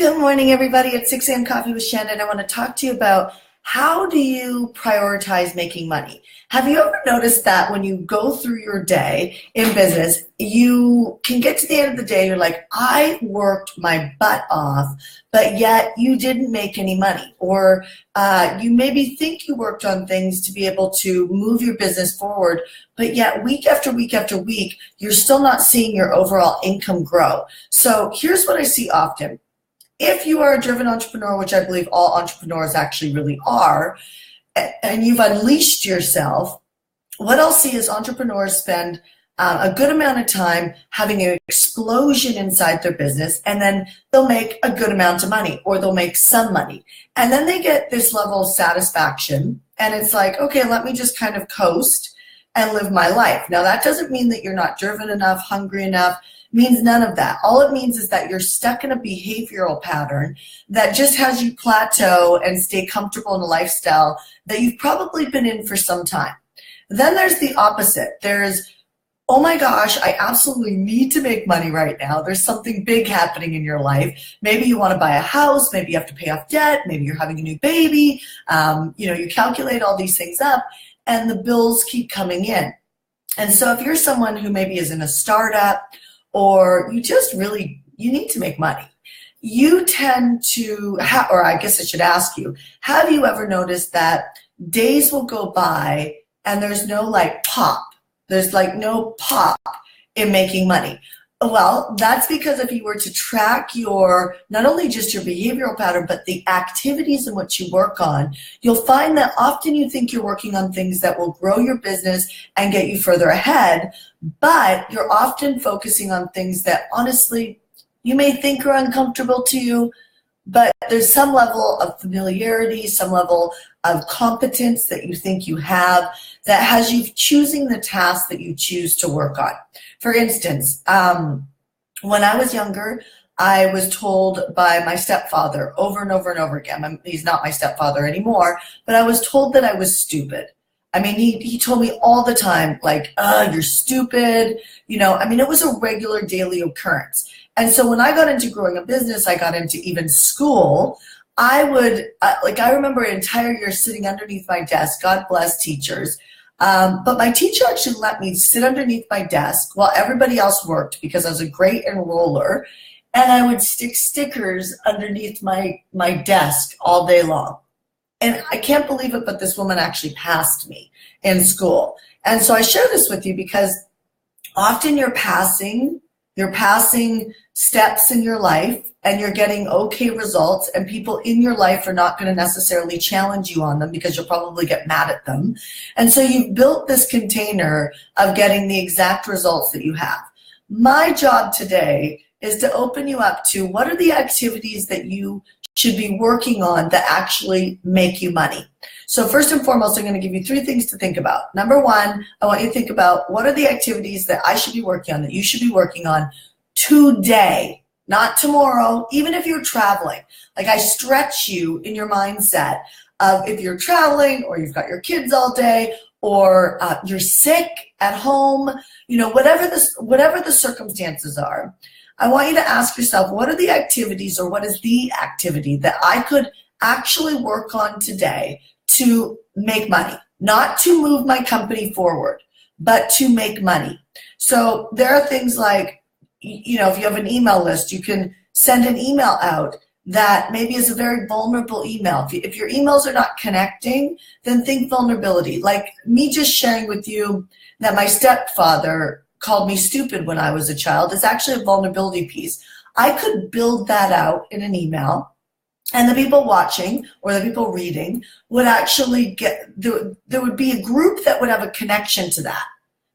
Good morning, everybody. It's 6 a.m. Coffee with Shanda, and I want to talk to you about how do you prioritize making money? Have you ever noticed that when you go through your day in business, you can get to the end of the day, you're like, I worked my butt off, but yet you didn't make any money. Or you maybe think you worked on things to be able to move your business forward, but yet week after week after week, you're still not seeing your overall income grow. So here's what I see often. If you are a driven entrepreneur, which I believe all entrepreneurs actually really are, and you've unleashed yourself, what I'll see is entrepreneurs spend a good amount of time having an explosion inside their business, and then they'll make a good amount of money, or they'll make some money. And then they get this level of satisfaction, and it's like, okay, let me just kind of coast and live my life. Now, that doesn't mean that you're not driven enough, hungry enough. Means none of that. All it means is that you're stuck in a behavioral pattern that just has you plateau and stay comfortable in a lifestyle that you've probably been in for some time. Then there's the opposite. There's, oh my gosh, I absolutely need to make money right now. There's something big happening in your life. Maybe you want to buy a house. Maybe you have to pay off debt. Maybe you're having a new baby. You calculate all these things up and the bills keep coming in. And so if you're someone who maybe is in a startup, or you just really, you need to make money, you tend to, or I guess I should ask you, have you ever noticed that days will go by and there's no like pop? There's like no pop in making money. Well, that's because if you were to track your, not only just your behavioral pattern, but the activities in which you work on, you'll find that often you think you're working on things that will grow your business and get you further ahead, but you're often focusing on things that honestly, you may think are uncomfortable to you, but there's some level of familiarity, some level of competence that you think you have that has you choosing the task that you choose to work on. For instance, when I was younger, I was told by my stepfather over and over and over again, he's not my stepfather anymore, but I was told that I was stupid. I mean, he told me all the time, like, you're stupid. It was a regular daily occurrence. And so when I got into growing a business, I got into even school, I remember an entire year sitting underneath my desk, God bless teachers. But my teacher actually let me sit underneath my desk while everybody else worked because I was a great enroller, and I would stick stickers underneath my desk all day long. And I can't believe it, but this woman actually passed me in school. And so I share this with you because often you're passing steps in your life and you're getting okay results, and people in your life are not going to necessarily challenge you on them because you'll probably get mad at them. And so you've built this container of getting the exact results that you have. My job today is to open you up to what are the activities that you should be working on that actually make you money. So first and foremost, I'm going to give you 3 things to think about. Number 1, I want you to think about what are the activities that I should be working on, that you should be working on today, not tomorrow, even if you're traveling. Like, I stretch you in your mindset of if you're traveling or you've got your kids all day or you're sick at home, whatever the circumstances are. I want you to ask yourself, what are the activities, or what is the activity that I could actually work on today to make money? Not to move my company forward, but to make money. So there are things like, if you have an email list, you can send an email out that maybe is a very vulnerable email. If your emails are not connecting, then think vulnerability. Like me just sharing with you that my stepfather called me stupid when I was a child is actually a vulnerability piece. I could build that out in an email, and the people watching or the people reading would actually there would be a group that would have a connection to that.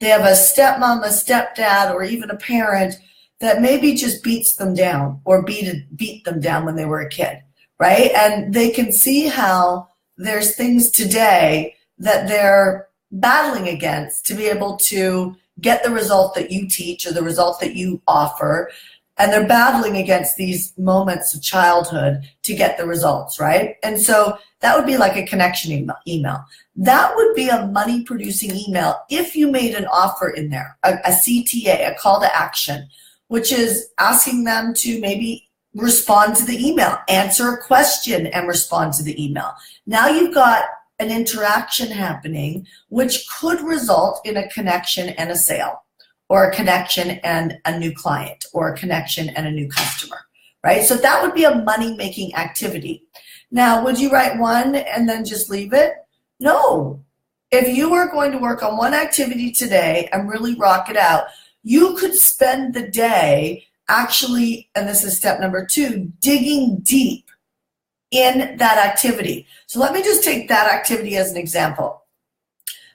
They have a stepmom, a stepdad, or even a parent that maybe just beats them down or beat them down when they were a kid, right? And they can see how there's things today that they're battling against to be able to get the result that you teach or the result that you offer, and they're battling against these moments of childhood to get the results, right? And so that would be like a connection email. That would be a money producing email if you made an offer in there, a CTA, a call to action, which is asking them to maybe respond to the email, answer a question and respond to the email. Now you've got an interaction happening, which could result in a connection and a sale, or a connection and a new client, or a connection and a new customer, right? So that would be a money-making activity. Now, would you write one and then just leave it? No. If you are going to work on one activity today and really rock it out, you could spend the day actually, and this is step number 2, digging deep in that activity. So let me just take that activity as an example.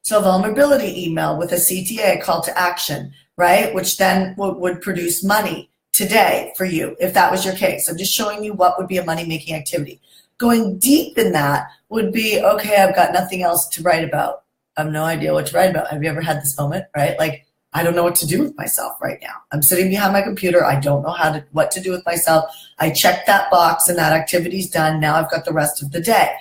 So vulnerability email with a CTA, call to action, right? Which then would produce money today for you, if that was your case. I'm just showing you what would be a money-making activity. Going deep in that would be, okay, I've got nothing else to write about. I have no idea what to write about. Have you ever had this moment, right? Like, I don't know what to do with myself right now. I'm sitting behind my computer. I don't know what to do with myself. I checked that box and that activity's done. Now I've got the rest of the day.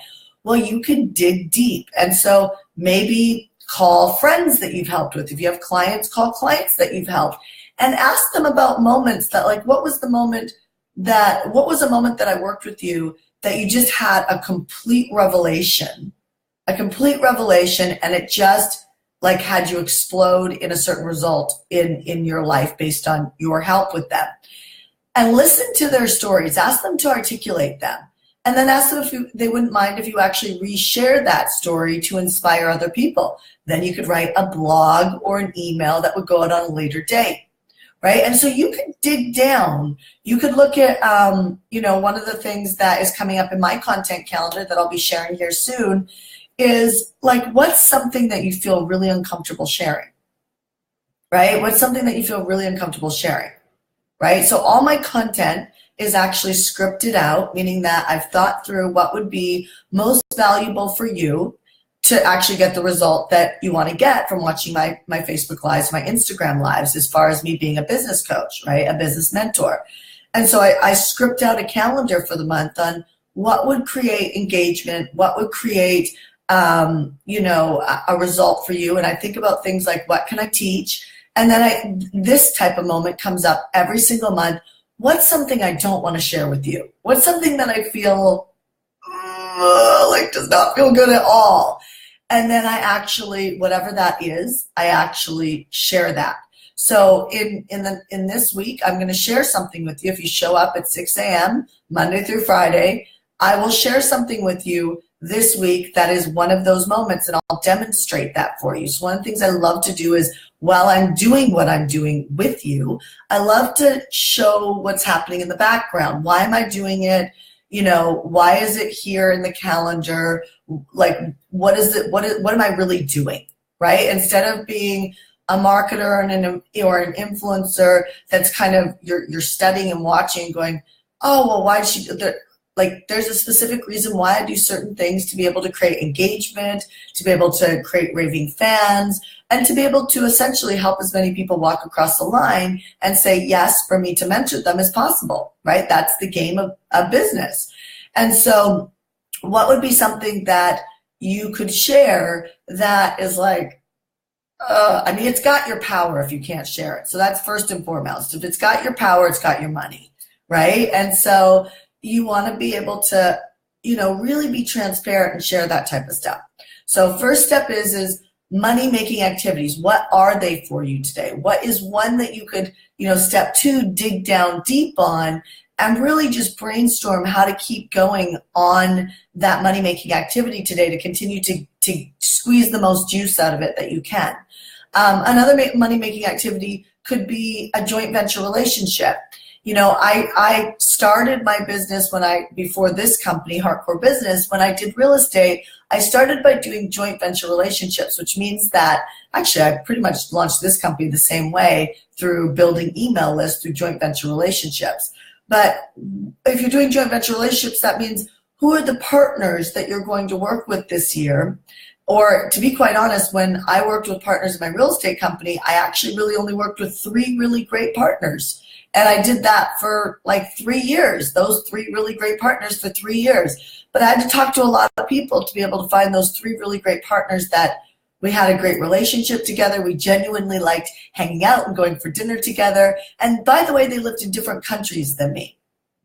Well, you can dig deep. And so maybe call friends that you've helped with. If you have clients, call clients that you've helped and ask them about moments that, like, what was a moment that I worked with you that you just had a complete revelation, and it just like had you explode in a certain result in your life based on your help with them. And listen to their stories. Ask them to articulate them. And then ask them if they wouldn't mind if you actually reshare that story to inspire other people. Then you could write a blog or an email that would go out on a later date, right? And so you could dig down. You could look at, one of the things that is coming up in my content calendar that I'll be sharing here soon is, like, what's something that you feel really uncomfortable sharing, right? What's something that you feel really uncomfortable sharing, right? So all my content is actually scripted out, meaning that I've thought through what would be most valuable for you to actually get the result that you want to get from watching my Facebook Lives, my Instagram Lives, as far as me being a business coach, right? A business mentor. And so I script out a calendar for the month on what would create engagement, what would create a result for you. And I think about things like, what can I teach? And then this type of moment comes up every single month. What's something I don't want to share with you? What's something that I feel like does not feel good at all? And then I actually, whatever that is, I actually share that. So in this week, I'm going to share something with you. If you show up at 6 a.m. Monday through Friday, I will share something with you this week that is one of those moments, and I'll demonstrate that for you. So one of the things I love to do is, while I'm doing what I'm doing with you, I love to show what's happening in the background. Why am I doing it? Why is it here in the calendar? Like, what is it? What am I really doing, right? Instead of being a marketer or an influencer that's kind of you're studying and watching and going, oh, well, why did she do that? Like, there's a specific reason why I do certain things, to be able to create engagement, to be able to create raving fans, and to be able to essentially help as many people walk across the line and say, yes, for me to mentor them is possible, right? That's the game of business. And so what would be something that you could share that is like, it's got your power if you can't share it. So that's first and foremost. If it's got your power, it's got your money, right? And so you want to be able to, really be transparent and share that type of stuff. So first step is money-making activities. What are they for you today? What is one that you could, step 2, dig down deep on and really just brainstorm how to keep going on that money-making activity today to continue to squeeze the most juice out of it that you can. Another money-making activity could be a joint venture relationship. I started my business before this company, Hardcore Business, when I did real estate, I started by doing joint venture relationships, which means that actually I pretty much launched this company the same way, through building email lists through joint venture relationships. But if you're doing joint venture relationships, that means who are the partners that you're going to work with this year? Or, to be quite honest, when I worked with partners in my real estate company, I actually really only worked with 3 really great partners. And I did that for like 3 years, those 3 really great partners for 3 years. But I had to talk to a lot of people to be able to find those 3 really great partners that we had a great relationship together. We genuinely liked hanging out and going for dinner together. And by the way, they lived in different countries than me.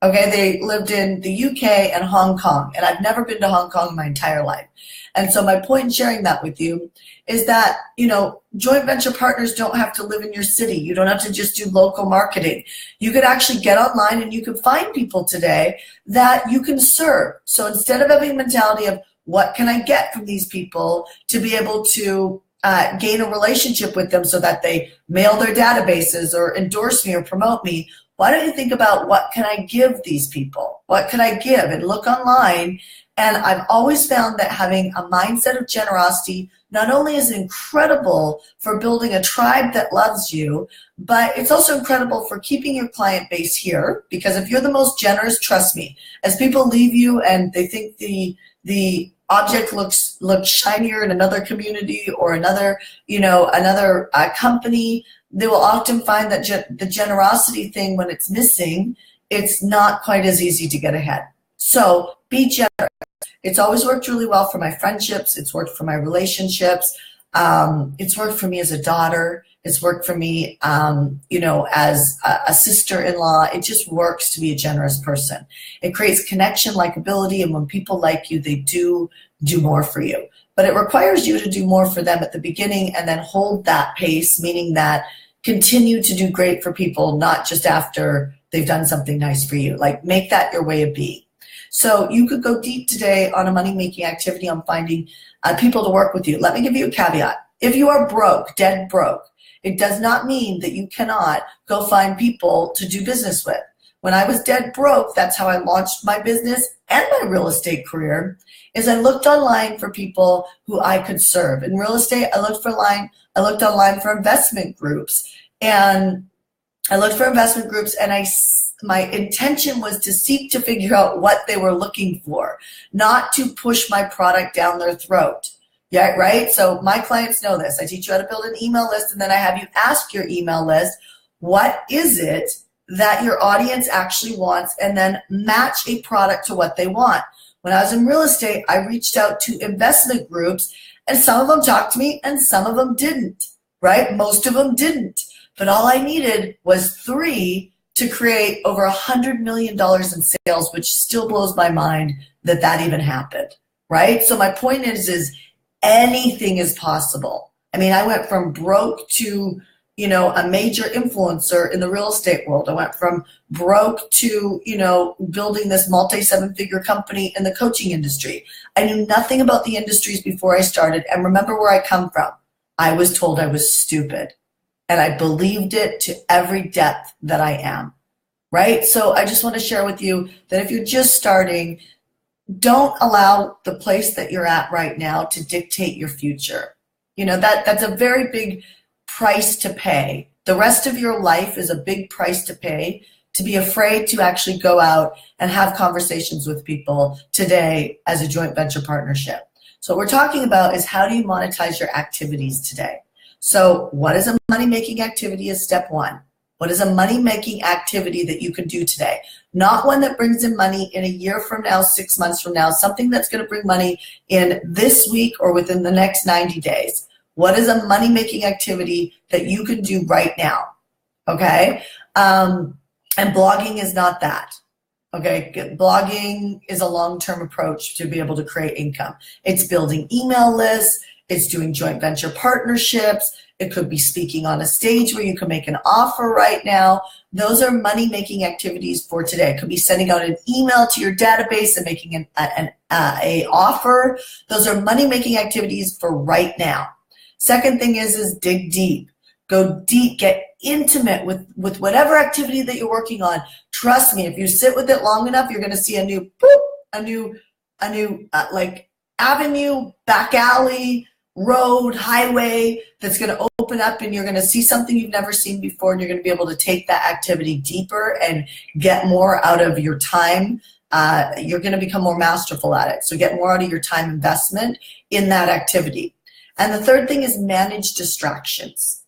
Okay, they lived in the UK and Hong Kong, and I've never been to Hong Kong in my entire life. And so my point in sharing that with you is that, joint venture partners don't have to live in your city. You don't have to just do local marketing. You could actually get online and you could find people today that you can serve. So instead of having a mentality of what can I get from these people to be able to gain a relationship with them so that they mail their databases or endorse me or promote me, why don't you think about what can I give these people? What can I give? And look online. And I've always found that having a mindset of generosity not only is incredible for building a tribe that loves you, but it's also incredible for keeping your client base here. Because if you're the most generous, trust me, as people leave you and they think the object looks shinier in another community or another company, they will often find that the generosity thing, when it's missing, it's not quite as easy to get ahead. So be generous. It's always worked really well for my friendships. It's worked for my relationships. It's worked for me as a daughter. It's worked for me, as a sister-in-law. It just works to be a generous person. It creates connection, likability, and when people like you, they do more for you. But it requires you to do more for them at the beginning and then hold that pace, meaning that continue to do great for people, not just after they've done something nice for you. Like, make that your way of being. So you could go deep today on a money-making activity on finding people to work with you. Let me give you a caveat. If you are broke, dead broke, it does not mean that you cannot go find people to do business with. When I was dead broke, that's how I launched my business and my real estate career, is I looked online for people who I could serve. In real estate, I looked online for investment groups. And my intention was to seek to figure out what they were looking for, not to push my product down their throat. Yeah, right? So my clients know this. I teach you how to build an email list, and then I have you ask your email list, what is it that your audience actually wants, and then match a product to what they want. When I was in real estate, I reached out to investment groups, and some of them talked to me and some of them didn't, right? Most of them didn't. But all I needed was 3 to create over $100 million in sales, which still blows my mind that even happened, right? So my point is anything is possible. I mean, I went from broke to, a major influencer in the real estate world. I went from broke to, building this multi-7-figure company in the coaching industry. I knew nothing about the industries before I started. And remember where I come from. I was told I was stupid. And I believed it to every depth that I am, right? So I just want to share with you that if you're just starting, don't allow the place that you're at right now to dictate your future. That's a very big price to pay. The rest of your life is a big price to pay, to be afraid to actually go out and have conversations with people today as a joint venture partnership. So what we're talking about is, how do you monetize your activities today? So what is a money-making activity is step 1. What is a money-making activity that you can do today? Not one that brings in money in a year from now, 6 months from now, something that's going to bring money in this week or within the next 90 days. What is a money-making activity that you can do right now? Okay? And blogging is not that. Okay? Blogging is a long-term approach to be able to create income. It's building email lists. It's doing joint venture partnerships. It could be speaking on a stage where you can make an offer right now. Those are money-making activities for today. It could be sending out an email to your database and making an offer. Those are money-making activities for right now. Second thing is dig deep. Go deep, get intimate with whatever activity that you're working on. Trust me, if you sit with it long enough, you're going to see a new avenue, back alley, road, highway that's going to open up, and you're going to see something you've never seen before, and you're going to be able to take that activity deeper and get more out of your time. You're going to become more masterful at it. So get more out of your time investment in that activity. And the third thing is manage distractions.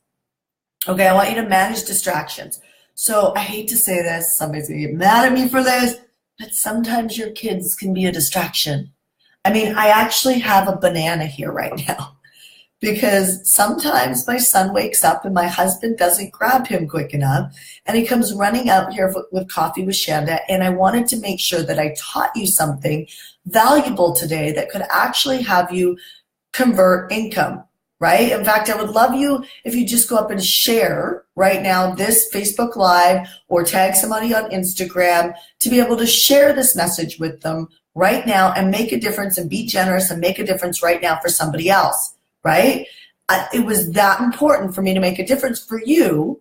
Okay, I want you to manage distractions. So I hate to say this, somebody's going to get mad at me for this, but sometimes your kids can be a distraction. I mean, I actually have a banana here right now because sometimes my son wakes up and my husband doesn't grab him quick enough, and he comes running out here with Coffee with Shanda, and I wanted to make sure that I taught you something valuable today that could actually have you convert income, right? In fact, I would love you if you just go up and share right now this Facebook Live or tag somebody on Instagram to be able to share this message with them right now and make a difference and be generous and make a difference right now for somebody else, right? It was that important for me to make a difference for you,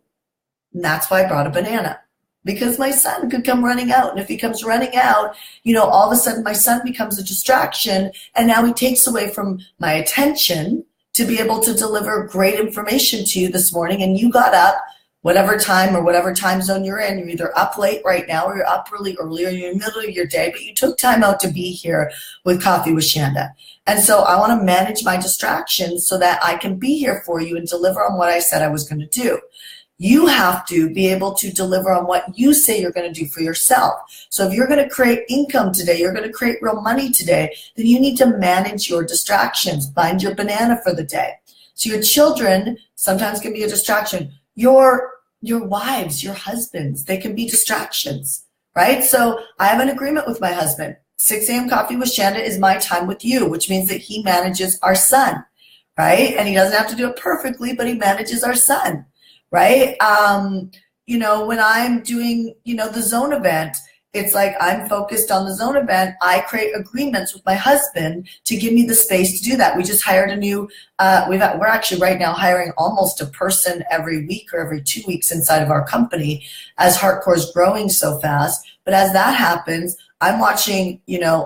and that's why I brought a banana. Because my son could come running out, and if he comes running out, all of a sudden my son becomes a distraction, and now he takes away from my attention to be able to deliver great information to you this morning. And you got up, whatever time or whatever time zone you're in, you're either up late right now or you're up really early or you're in the middle of your day, but you took time out to be here with Coffee with Shanda. And so I want to manage my distractions so that I can be here for you and deliver on what I said I was going to do. You have to be able to deliver on what you say you're going to do for yourself. So if you're going to create income today, you're going to create real money today, then you need to manage your distractions. Find your banana for the day. So your children sometimes can be a distraction. Your wives, your husbands, they can be distractions, right? So I have an agreement with my husband. 6 a.m. Coffee with Shanda is my time with you, which means that he manages our son, right? And he doesn't have to do it perfectly, but he manages our son. Right? When I'm doing, the zone event, it's like I'm focused on the zone event. I create agreements with my husband to give me the space to do that. We just hired a new, we're actually right now hiring almost a person every week or every 2 weeks inside of our company as Heartcore is growing so fast. But as that happens, I'm watching,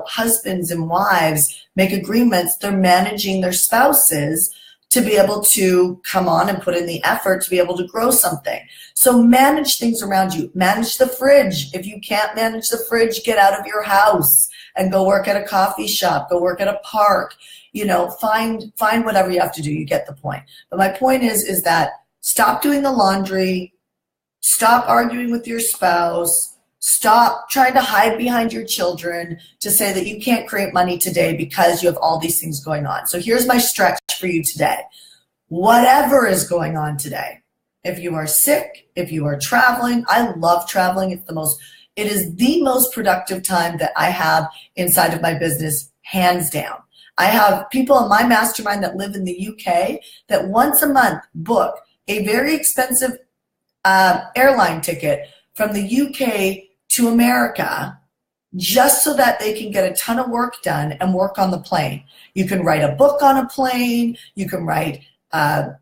husbands and wives make agreements. They're managing their spouses to be able to come on and put in the effort to be able to grow something. So manage things around you. Manage the fridge. If you can't manage the fridge, get out of your house and go work at a coffee shop, go work at a park, find whatever you have to do. You get the point. But my point is that stop doing the laundry, stop arguing with your spouse, stop trying to hide behind your children to say that you can't create money today because you have all these things going on. So here's my stretch for you today. Whatever is going on today, if you are sick, if you are traveling, I love traveling. It is the most productive time that I have inside of my business, hands down. I have people in my mastermind that live in the UK that once a month book a very expensive airline ticket from the UK to America just so that they can get a ton of work done and work on the plane. You can write a book on a plane. You can write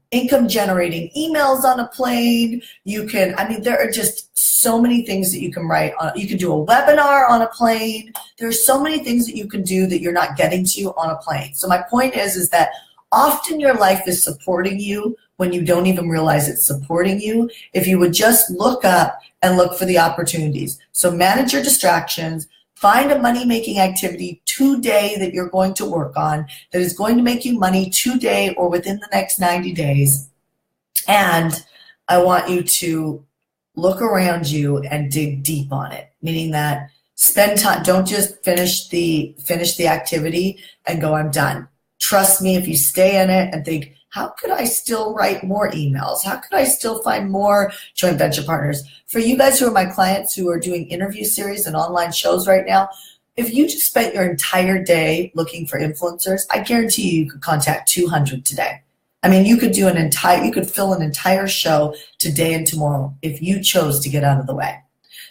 income generating emails on a plane. There are just so many things that you can write on. You can do a webinar on a plane. There's so many things that you can do that you're not getting to on a plane. So my point is that often your life is supporting you when you don't even realize it's supporting you, if you would just look up and look for the opportunities. So manage your distractions, find a money-making activity today that you're going to work on that is going to make you money today or within the next 90 days. And I want you to look around you and dig deep on it, meaning that spend time. Don't just finish the activity and go, I'm done. Trust me, if you stay in it and think, how could I still write more emails? How could I still find more joint venture partners? For you guys who are my clients who are doing interview series and online shows right now, if you just spent your entire day looking for influencers, I guarantee you could contact 200 today. You could fill an entire show today and tomorrow if you chose to get out of the way.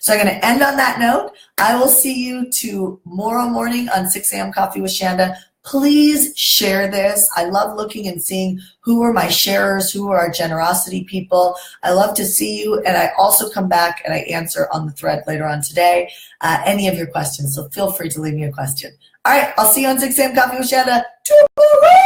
So I'm going to end on that note. I will see you tomorrow morning on 6 a.m. Coffee with Shanda. Please share this. I love looking and seeing who are my sharers, who are our generosity people. I love to see you, and I also come back and I answer on the thread later on today any of your questions. So feel free to leave me a question. All right, I'll see you on 6 a.m. Coffee with Shanda tomorrow.